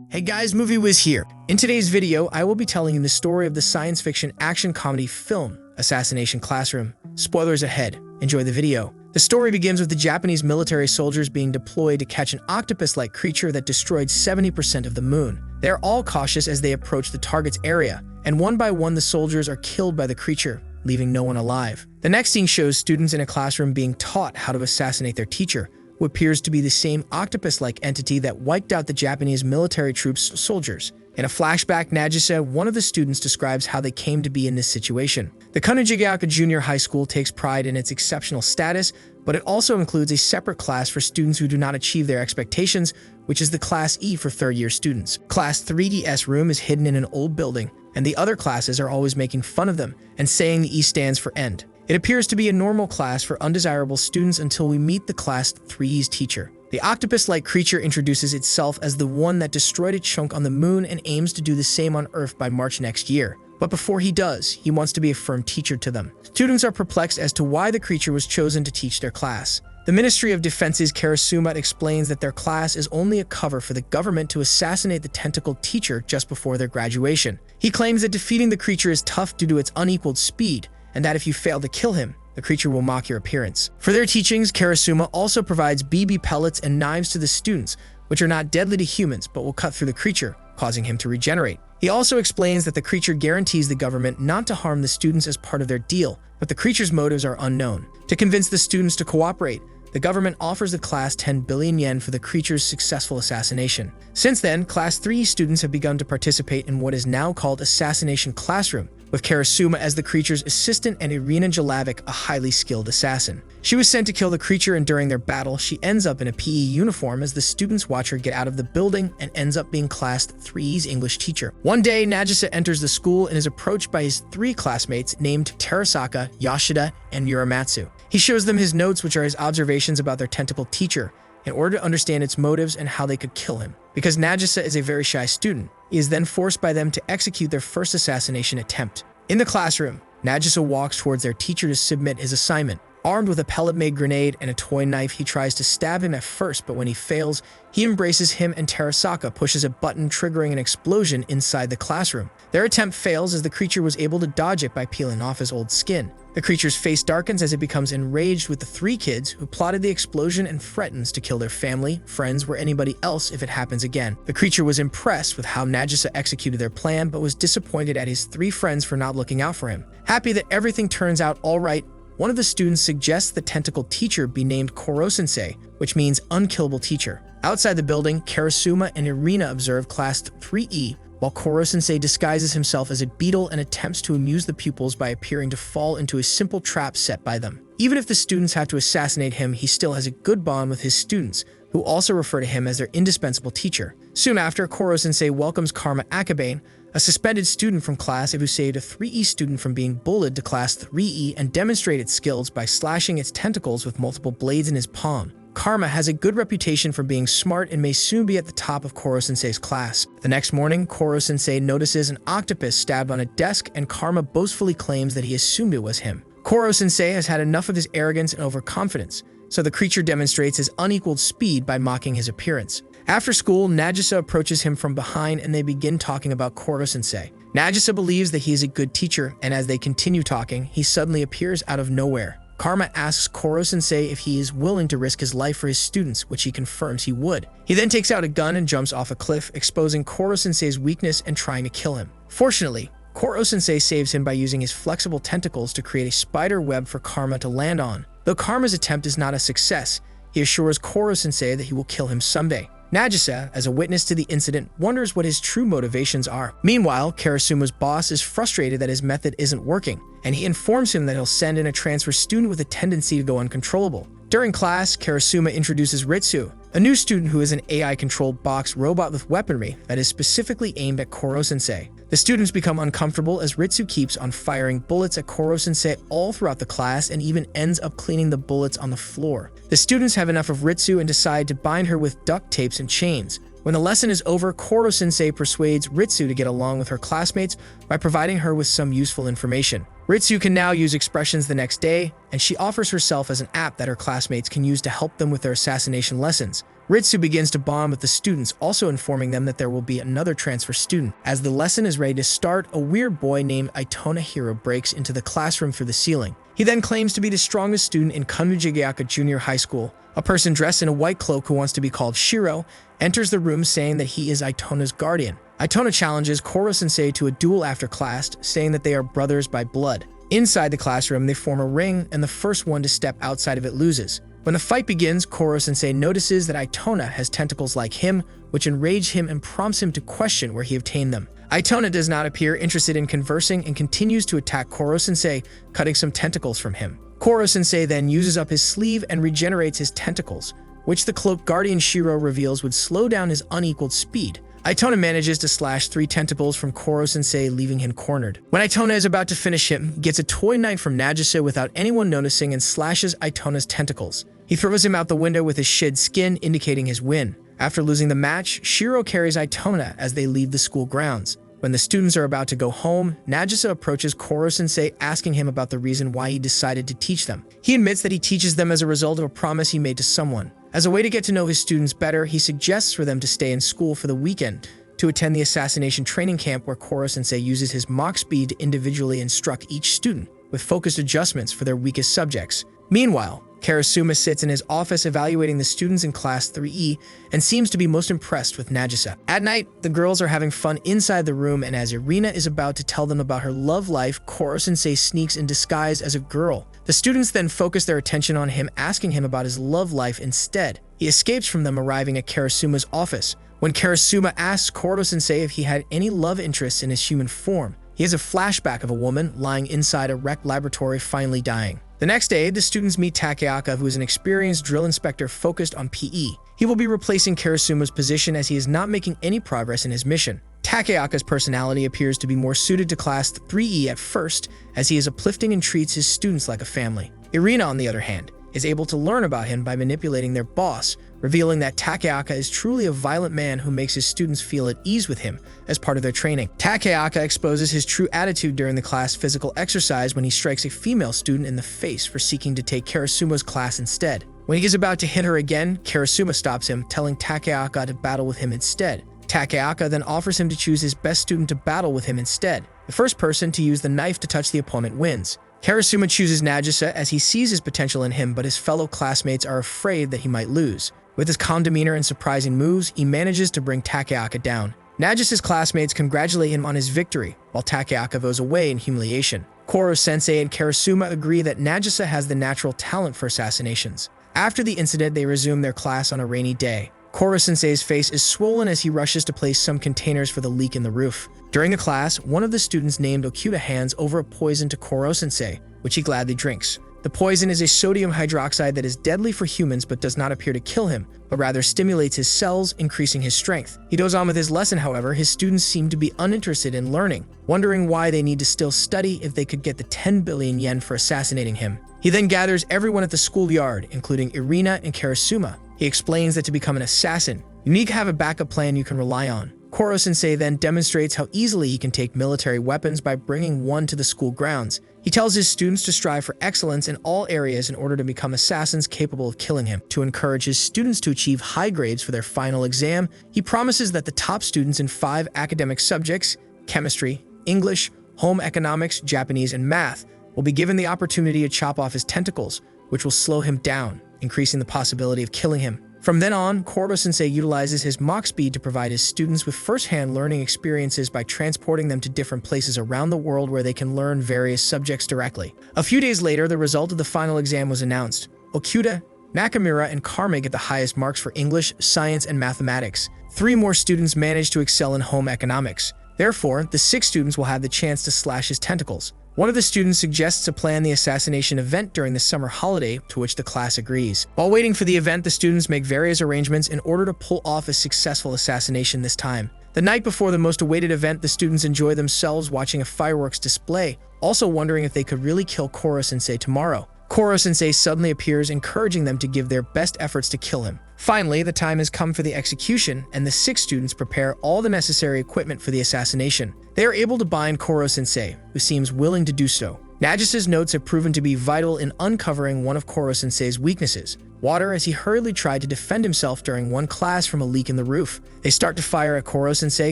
Hey guys, Movie Wiz here. In today's video, I will be telling you the story of the science fiction action comedy film, Assassination Classroom. Spoilers ahead. Enjoy the video. The story begins with the Japanese military soldiers being deployed to catch an octopus-like creature that destroyed 70% of the moon. They are all cautious as they approach the target's area, and one by one the soldiers are killed by the creature, leaving no one alive. The next scene shows students in a classroom being taught how to assassinate their teacher, who appears to be the same octopus-like entity that wiped out the Japanese military troops' soldiers. In a flashback, Nagisa, one of the students, describes how they came to be in this situation. The Kunugigaoka Junior High School takes pride in its exceptional status, but it also includes a separate class for students who do not achieve their expectations, which is the Class E for third-year students. Class 3DS room is hidden in an old building, and the other classes are always making fun of them and saying the E stands for end. It appears to be a normal class for undesirable students until we meet the Class 3's teacher. The octopus-like creature introduces itself as the one that destroyed a chunk on the moon and aims to do the same on Earth by March next year. But before he does, he wants to be a firm teacher to them. Students are perplexed as to why the creature was chosen to teach their class. The Ministry of Defense's Karasuma explains that their class is only a cover for the government to assassinate the Tentacle teacher just before their graduation. He claims that defeating the creature is tough due to its unequaled speed, and that if you fail to kill him, the creature will mock your appearance. For their teachings, Karasuma also provides BB pellets and knives to the students, which are not deadly to humans but will cut through the creature, causing him to regenerate. He also explains that the creature guarantees the government not to harm the students as part of their deal, but the creature's motives are unknown. To convince the students to cooperate, the government offers the class 10 billion yen for the creature's successful assassination. Since then, Class 3 students have begun to participate in what is now called Assassination Classroom, with Karasuma as the creature's assistant and Irina Jelavic a highly skilled assassin. She was sent to kill the creature, and during their battle, she ends up in a PE uniform as the students watch her get out of the building and ends up being Class 3's English teacher. One day, Nagisa enters the school and is approached by his 3 classmates named Terasaka, Yoshida, and Uramatsu. He shows them his notes, which are his observations about their tentacle teacher, in order to understand its motives and how they could kill him. Because Nagisa is a very shy student, he is then forced by them to execute their first assassination attempt. In the classroom, Nagisa walks towards their teacher to submit his assignment. Armed with a pellet-made grenade and a toy knife, he tries to stab him at first, but when he fails, he embraces him and Terasaka pushes a button, triggering an explosion inside the classroom. Their attempt fails as the creature was able to dodge it by peeling off his old skin. The creature's face darkens as it becomes enraged with the 3 kids who plotted the explosion and threatens to kill their family, friends, or anybody else if it happens again. The creature was impressed with how Nagisa executed their plan, but was disappointed at his 3 friends for not looking out for him. Happy that everything turns out all right, one of the students suggests the tentacle teacher be named Koro-sensei, which means unkillable teacher. Outside the building, Karasuma and Irina observe Class 3E, while Koro-sensei disguises himself as a beetle and attempts to amuse the pupils by appearing to fall into a simple trap set by them. Even if the students have to assassinate him, he still has a good bond with his students, who also refer to him as their indispensable teacher. Soon after, Koro-sensei welcomes Karma Akabane, a suspended student from Class A who saved a 3E student from being bullied to Class 3E and demonstrated skills by slashing its tentacles with multiple blades in his palm. Karma has a good reputation for being smart and may soon be at the top of Koro-sensei's class. The next morning, Koro-sensei notices an octopus stabbed on a desk, and Karma boastfully claims that he assumed it was him. Koro-sensei has had enough of his arrogance and overconfidence, so the creature demonstrates his unequaled speed by mocking his appearance. After school, Nagisa approaches him from behind and they begin talking about Koro-sensei. Nagisa believes that he is a good teacher, and as they continue talking, he suddenly appears out of nowhere. Karma asks Koro-sensei if he is willing to risk his life for his students, which he confirms he would. He then takes out a gun and jumps off a cliff, exposing Koro-sensei's weakness and trying to kill him. Fortunately, Koro-sensei saves him by using his flexible tentacles to create a spider web for Karma to land on. Though Karma's attempt is not a success, he assures Koro-sensei that he will kill him someday. Nagisa, as a witness to the incident, wonders what his true motivations are. Meanwhile, Karasuma's boss is frustrated that his method isn't working, and he informs him that he'll send in a transfer student with a tendency to go uncontrollable. During class, Karasuma introduces Ritsu, a new student who is an AI-controlled box robot with weaponry that is specifically aimed at Koro-sensei. The students become uncomfortable as Ritsu keeps on firing bullets at Koro-sensei all throughout the class and even ends up cleaning the bullets on the floor. The students have enough of Ritsu and decide to bind her with duct tapes and chains. When the lesson is over, Koro-sensei persuades Ritsu to get along with her classmates by providing her with some useful information. Ritsu can now use expressions the next day, and she offers herself as an app that her classmates can use to help them with their assassination lessons. Ritsu begins to bond with the students, also informing them that there will be another transfer student. As the lesson is ready to start, a weird boy named Itonohiro breaks into the classroom through the ceiling. He then claims to be the strongest student in Kunugigaoka Junior High School. A person dressed in a white cloak who wants to be called Shiro enters the room saying that he is Itona's guardian. Itona challenges Koro-sensei to a duel after class, saying that they are brothers by blood. Inside the classroom, they form a ring, and the first one to step outside of it loses. When the fight begins, Koro-sensei notices that Itona has tentacles like him, which enrage him and prompts him to question where he obtained them. Itona does not appear interested in conversing and continues to attack Koro-sensei, cutting some tentacles from him. Koro-sensei then uses up his sleeve and regenerates his tentacles, which the cloaked guardian Shiro reveals would slow down his unequaled speed. Itona manages to slash 3 tentacles from Koro-sensei, leaving him cornered. When Itona is about to finish him, he gets a toy knife from Nagisa without anyone noticing and slashes Itona's tentacles. He throws him out the window with his shed skin, indicating his win. After losing the match, Shiro carries Itona as they leave the school grounds. When the students are about to go home, Nagisa approaches Koro-sensei, asking him about the reason why he decided to teach them. He admits that he teaches them as a result of a promise he made to someone. As a way to get to know his students better, he suggests for them to stay in school for the weekend to attend the assassination training camp, where Koro-sensei uses his Mach speed to individually instruct each student, with focused adjustments for their weakest subjects. Meanwhile, Karasuma sits in his office evaluating the students in Class 3E and seems to be most impressed with Nagisa. At night, the girls are having fun inside the room, and as Irina is about to tell them about her love life, Koro-sensei sneaks in disguise as a girl. The students then focus their attention on him, asking him about his love life instead. He escapes from them, arriving at Karasuma's office. When Karasuma asks Koro-sensei if he had any love interests in his human form, he has a flashback of a woman lying inside a wrecked laboratory, finally dying. The next day, the students meet Takeaka, who is an experienced drill inspector focused on PE. He will be replacing Karasuma's position as he is not making any progress in his mission. Takeaka's personality appears to be more suited to Class 3E at first, as he is uplifting and treats his students like a family. Irina, on the other hand, is able to learn about him by manipulating their boss, revealing that Takeaka is truly a violent man who makes his students feel at ease with him as part of their training. Takeaka exposes his true attitude during the class physical exercise when he strikes a female student in the face for seeking to take Karasuma's class instead. When he is about to hit her again, Karasuma stops him, telling Takeaka to battle with him instead. Takeaka then offers him to choose his best student to battle with him instead. The first person to use the knife to touch the opponent wins. Karasuma chooses Nagisa as he sees his potential in him, but his fellow classmates are afraid that he might lose. With his calm demeanor and surprising moves, he manages to bring Takeaka down. Nagisa's classmates congratulate him on his victory, while Takeaka goes away in humiliation. Koro-sensei and Karasuma agree that Nagisa has the natural talent for assassinations. After the incident, they resume their class on a rainy day. Koro-sensei's face is swollen as he rushes to place some containers for the leak in the roof. During the class, one of the students named Okuda hands over a poison to Koro-sensei, which he gladly drinks. The poison is a sodium hydroxide that is deadly for humans but does not appear to kill him, but rather stimulates his cells, increasing his strength. He goes on with his lesson. However, his students seem to be uninterested in learning, wondering why they need to still study if they could get the 10 billion yen for assassinating him. He then gathers everyone at the schoolyard, including Irina and Karasuma. He explains that to become an assassin, you need to have a backup plan you can rely on. Koro-sensei then demonstrates how easily he can take military weapons by bringing one to the school grounds. He tells his students to strive for excellence in all areas in order to become assassins capable of killing him. To encourage his students to achieve high grades for their final exam, he promises that the top students in 5 academic subjects, chemistry, English, home economics, Japanese, and math, will be given the opportunity to chop off his tentacles, which will slow him down, increasing the possibility of killing him. From then on, Koro-sensei utilizes his Mach speed to provide his students with first-hand learning experiences by transporting them to different places around the world where they can learn various subjects directly. A few days later, the result of the final exam was announced. Okuda, Nakamura, and Karma get the highest marks for English, science, and mathematics. 3 more students managed to excel in home economics. Therefore, the 6 students will have the chance to slash his tentacles. One of the students suggests to plan the assassination event during the summer holiday, to which the class agrees. While waiting for the event, the students make various arrangements in order to pull off a successful assassination this time. The night before the most awaited event, the students enjoy themselves watching a fireworks display, also wondering if they could really kill Koro-sensei tomorrow. Koro-sensei suddenly appears, encouraging them to give their best efforts to kill him. Finally, the time has come for the execution, and the 6 students prepare all the necessary equipment for the assassination. They are able to bind Koro-sensei, who seems willing to do so. Nagisa's notes have proven to be vital in uncovering one of Koro-sensei's weaknesses: water, as he hurriedly tried to defend himself during one class from a leak in the roof. They start to fire at Koro-sensei,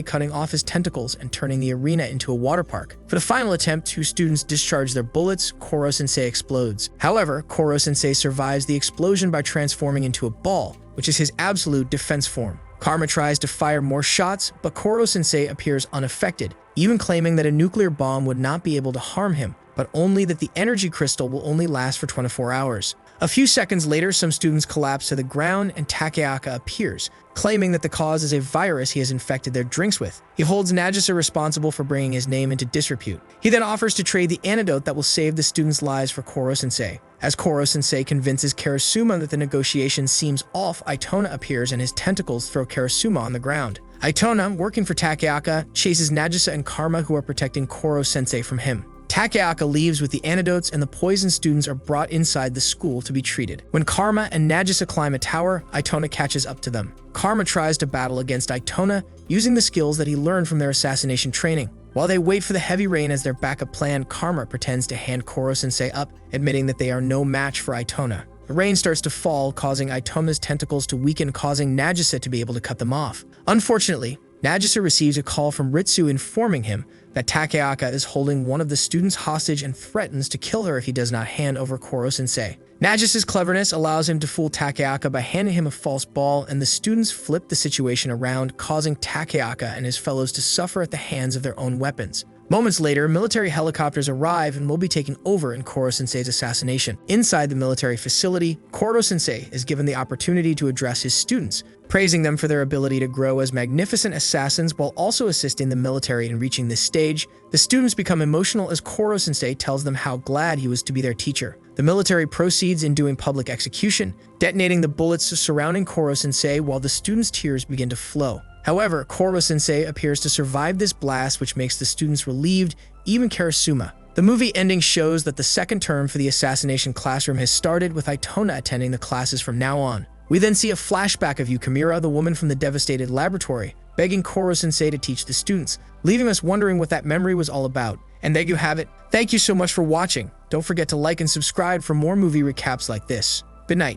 cutting off his tentacles and turning the arena into a water park. For the final attempt, two students discharge their bullets. Koro-sensei explodes. However, Koro-sensei survives the explosion by transforming into a ball, which is his absolute defense form. Karma tries to fire more shots, but Koro-sensei appears unaffected, even claiming that a nuclear bomb would not be able to harm him, but only that the energy crystal will only last for 24 hours. A few seconds later, some students collapse to the ground and Takeaka appears, claiming that the cause is a virus he has infected their drinks with. He holds Nagisa responsible for bringing his name into disrepute. He then offers to trade the antidote that will save the students' lives for Koro-sensei. As Koro-sensei convinces Karasuma that the negotiation seems off, Itona appears and his tentacles throw Karasuma on the ground. Itona, working for Takeaka, chases Nagisa and Karma, who are protecting Koro-sensei from him. Takeaka leaves with the antidotes, and the poisoned students are brought inside the school to be treated. When Karma and Nagisa climb a tower, Itona catches up to them. Karma tries to battle against Itona, using the skills that he learned from their assassination training. While they wait for the heavy rain as their backup plan, Karma pretends to hand Koro-sensei up, admitting that they are no match for Itona. The rain starts to fall, causing Itona's tentacles to weaken, causing Nagisa to be able to cut them off. Unfortunately, Nagisa receives a call from Ritsu informing him that Takeaka is holding one of the students hostage and threatens to kill her if he does not hand over Koro-sensei. Nagisa's cleverness allows him to fool Takeaka by handing him a false ball, and the students flip the situation around, causing Takeaka and his fellows to suffer at the hands of their own weapons. Moments later, military helicopters arrive and will be taken over in Koro-sensei's assassination. Inside the military facility, Koro-sensei is given the opportunity to address his students, praising them for their ability to grow as magnificent assassins while also assisting the military in reaching this stage. The students become emotional as Koro-sensei tells them how glad he was to be their teacher. The military proceeds in doing public execution, detonating the bullets surrounding Koro-sensei while the students' tears begin to flow. However, Koro-sensei appears to survive this blast, which makes the students relieved, even Karasuma. The movie ending shows that the second term for the Assassination Classroom has started, with Itona attending the classes from now on. We then see a flashback of Yukimura, the woman from the devastated laboratory, begging Koro-sensei to teach the students, leaving us wondering what that memory was all about. And there you have it. Thank you so much for watching. Don't forget to like and subscribe for more movie recaps like this. Good night.